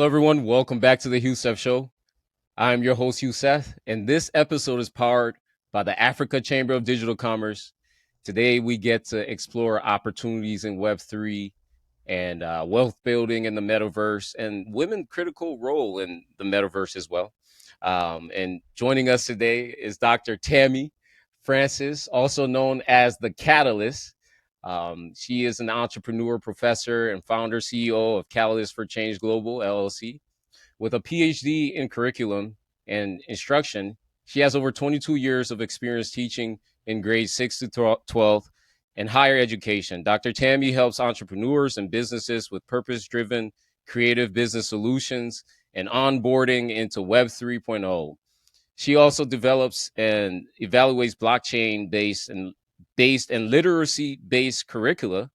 everyone. Welcome back to the Hue Seth Show. I'm your host, Hue Seth, and this episode is powered by the Africa Chamber of Digital Commerce. Today, we get to explore opportunities in Web3 and wealth building in the metaverse and women critical role in the metaverse as well. And joining us today is Dr. Tammy Francis, also known as the Catalyst. She is an entrepreneur, professor, and founder CEO of Catalyst for Change Global, LLC. With a Ph.D. in curriculum and instruction, she has over 22 years of experience teaching in grades 6 to 12 and higher education. Dr. Tammy helps entrepreneurs and businesses with purpose driven creative business solutions and onboarding into Web 3.0. She also develops and evaluates blockchain based and literacy based curricula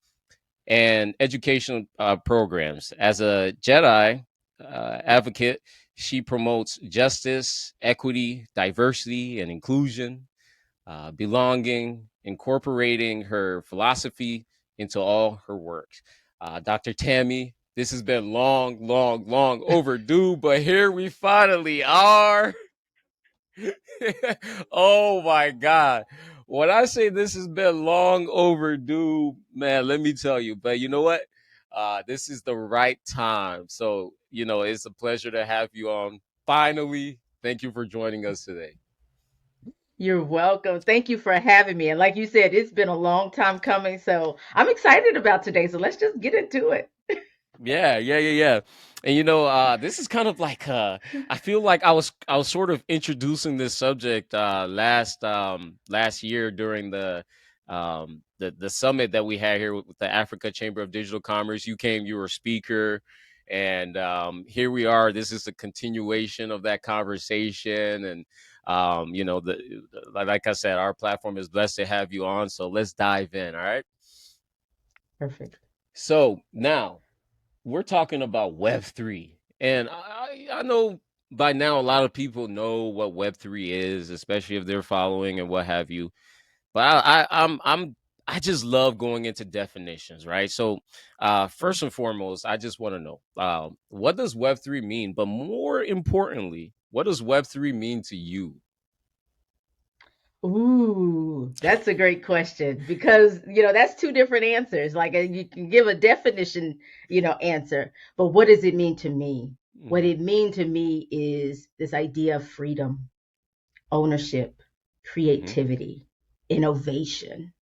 and educational programs. As a Jedi advocate, she promotes justice, equity, diversity, and inclusion, belonging, incorporating her philosophy into all her works. Dr. Tammy, this has been long, long, long overdue, but here we finally are. Oh my God. When I say this has been long overdue, man, let me tell you. But you know what? This is the right time. So, it's a pleasure to have you on. Finally, thank you for joining us today. You're welcome. Thank you for having me. And like you said, it's been a long time coming. So I'm excited about today. So let's just get into it. Yeah, yeah, yeah, yeah. And this is kind of like I feel like I was sort of introducing this subject last year during the summit that we had here with the Africa Chamber of Digital Commerce. You came, you were a speaker, and here we are. This is a continuation of that conversation, and like I said, our platform is blessed to have you on. So let's dive in. All right. Perfect. So now we're talking about Web3. And I know by now a lot of people know what Web3 is, especially if they're following and what have you. But I just love going into definitions, right? So first and foremost, I just want to know what does Web3 mean? But more importantly, what does Web3 mean to you? Ooh, that's a great question because, that's two different answers. Like you can give a definition, answer, but what does it mean to me? What Hmm. it mean to me is this idea of freedom, ownership, Hmm. creativity, innovation.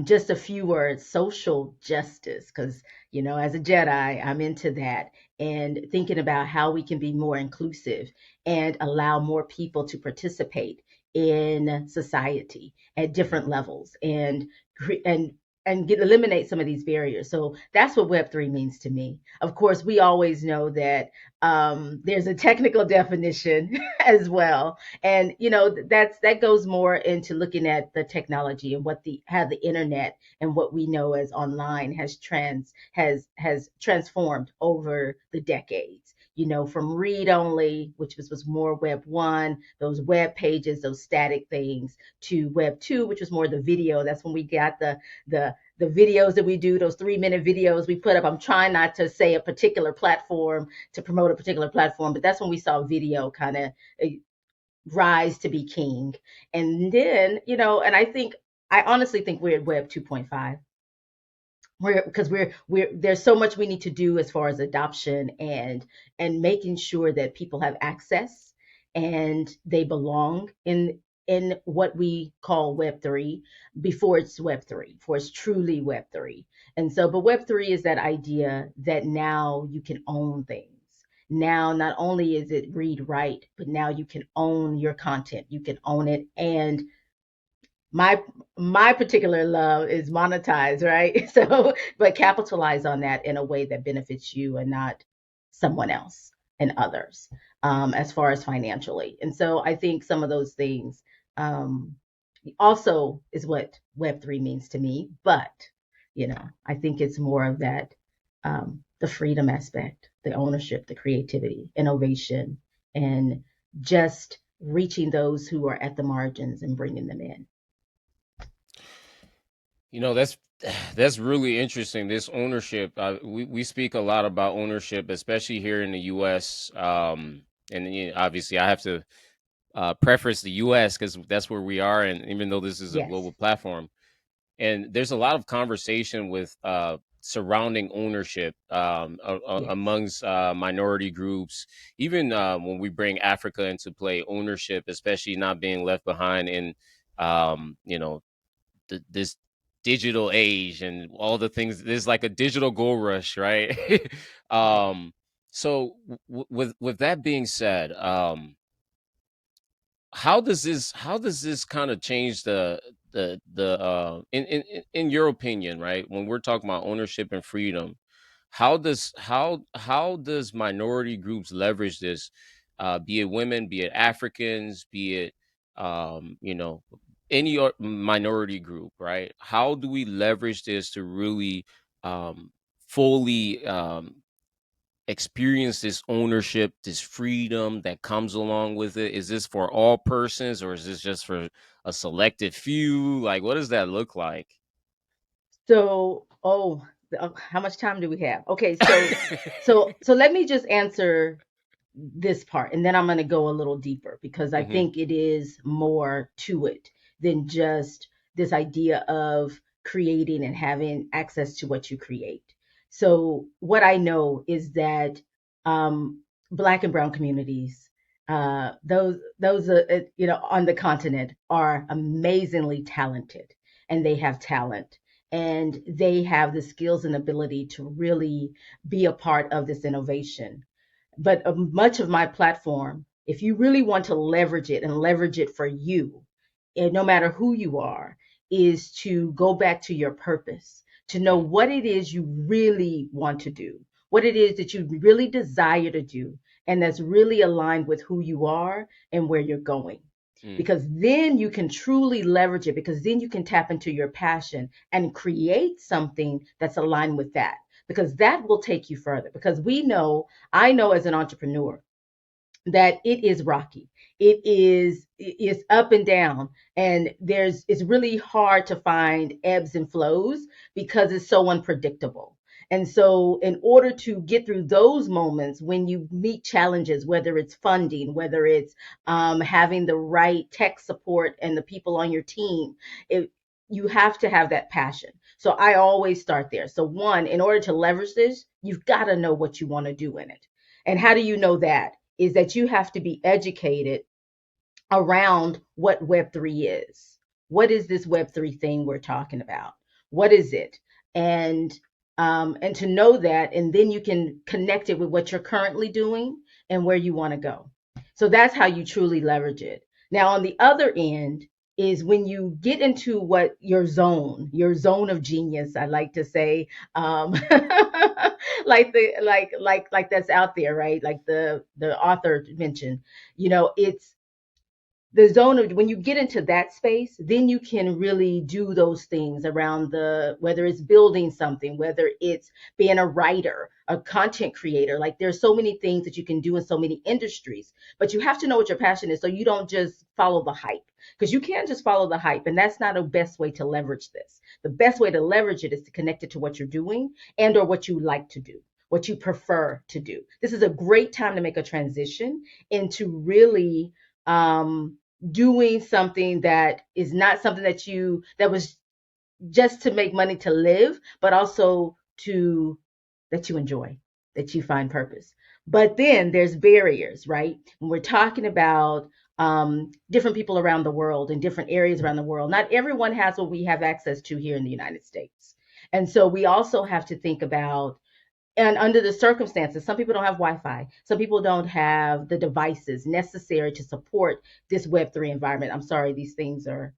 Just a few words: social justice, because as a Jedi, I'm into that, and thinking about how we can be more inclusive and allow more people to participate in society at different levels, and eliminate some of these barriers. So that's what Web3 means to me. Of course, we always know that there's a technical definition as well, and that goes more into looking at the technology and what the how the internet and what we know as online has transformed over the decades. From read only, which was more Web 1, those web pages, those static things, to Web 2, which was more the video. That's when we got the videos that we do, those 3-minute videos we put up. I'm trying not to say a particular platform to promote a particular platform, but that's when we saw video kind of rise to be king. And then, and I honestly think we're at Web 2.5. We're there's so much we need to do as far as adoption and making sure that people have access and they belong in what we call Web 3 before it's truly Web 3. And so, but Web 3 is that idea that now you can own things. Now, not only is it read write, but now you can own your content. You can own it, and my my particular love is monetize, right? So, but capitalize on that in a way that benefits you and not someone else and others, as far as financially. And so I think some of those things um, also is what Web 3 means to me. But I think it's more of that, the freedom aspect, the ownership, the creativity, innovation, and just reaching those who are at the margins and bringing them in. That's That's really interesting. This ownership, we speak a lot about ownership, especially here in the U.S. And obviously, I have to preface the U.S. because that's where we are, and even though this is a Yes, global platform, and there's a lot of conversation with surrounding ownership yes. amongst minority groups. Even when we bring Africa into play, ownership, especially not being left behind in you know this digital age and all the things. There's like a digital gold rush, right? Right. um so with that being said, how does this kind of change the in your opinion, right, when we're talking about ownership and freedom, how does minority groups leverage this, be it women, be it Africans, be it any minority group, right? How do we leverage this to really fully experience this ownership, this freedom that comes along with it? Is this for all persons, or is this just for a selected few? Like, what does that look like? So, how much time do we have? Okay, so let me just answer this part, and then I'm going to go a little deeper because I Hmm. think it is more to it than just this idea of creating and having access to what you create. So what I know is that Black and Brown communities, those on the continent are amazingly talented, and they have talent, and they have the skills and ability to really be a part of this innovation. But much of my platform, if you really want to leverage it and leverage it for you, and no matter who you are, is to go back to your purpose, to know what it is you really want to do, what it is that you really desire to do, and that's really aligned with who you are and where you're going. Mm-hmm. Because then you can truly leverage it, because then you can tap into your passion and create something that's aligned with that, because that will take you further. Because I know as an entrepreneur that it is rocky. It's up and down, and it's really hard to find ebbs and flows because it's so unpredictable. And so in order to get through those moments when you meet challenges, whether it's funding, whether it's having the right tech support and the people on your team, it, you have to have that passion. So I always start there. So one, in order to leverage this, you've got to know what you want to do in it. And how do you know that? Is that you have to be educated around what Web3 is. What is this Web3 thing we're talking about? What is it? And and to know that, and then you can connect it with what you're currently doing and where you want to go. So that's how you truly leverage it. Now, on the other end is when you get into what your zone of genius, I like to say, like that's out there, right? Like the author mentioned, it's the zone of when you get into that space, then you can really do those things around whether it's building something, whether it's being a writer, a content creator. Like there's so many things that you can do in so many industries, but you have to know what your passion is so you don't just follow the hype, because you can't just follow the hype, and that's not a best way to leverage this. The best way to leverage it is to connect it to what you're doing and or what you like to do, what you prefer to do. This is a great time to make a transition into really doing something that is not something that was just to make money to live, but also to that you enjoy, that you find purpose. But then there's barriers, right? When we're talking about different people around the world in different areas around the world, not everyone has what we have access to here in the United States. And so we also have to think about, and under the circumstances, some people don't have Wi-Fi. Some people don't have the devices necessary to support this Web3 environment. I'm sorry, these things are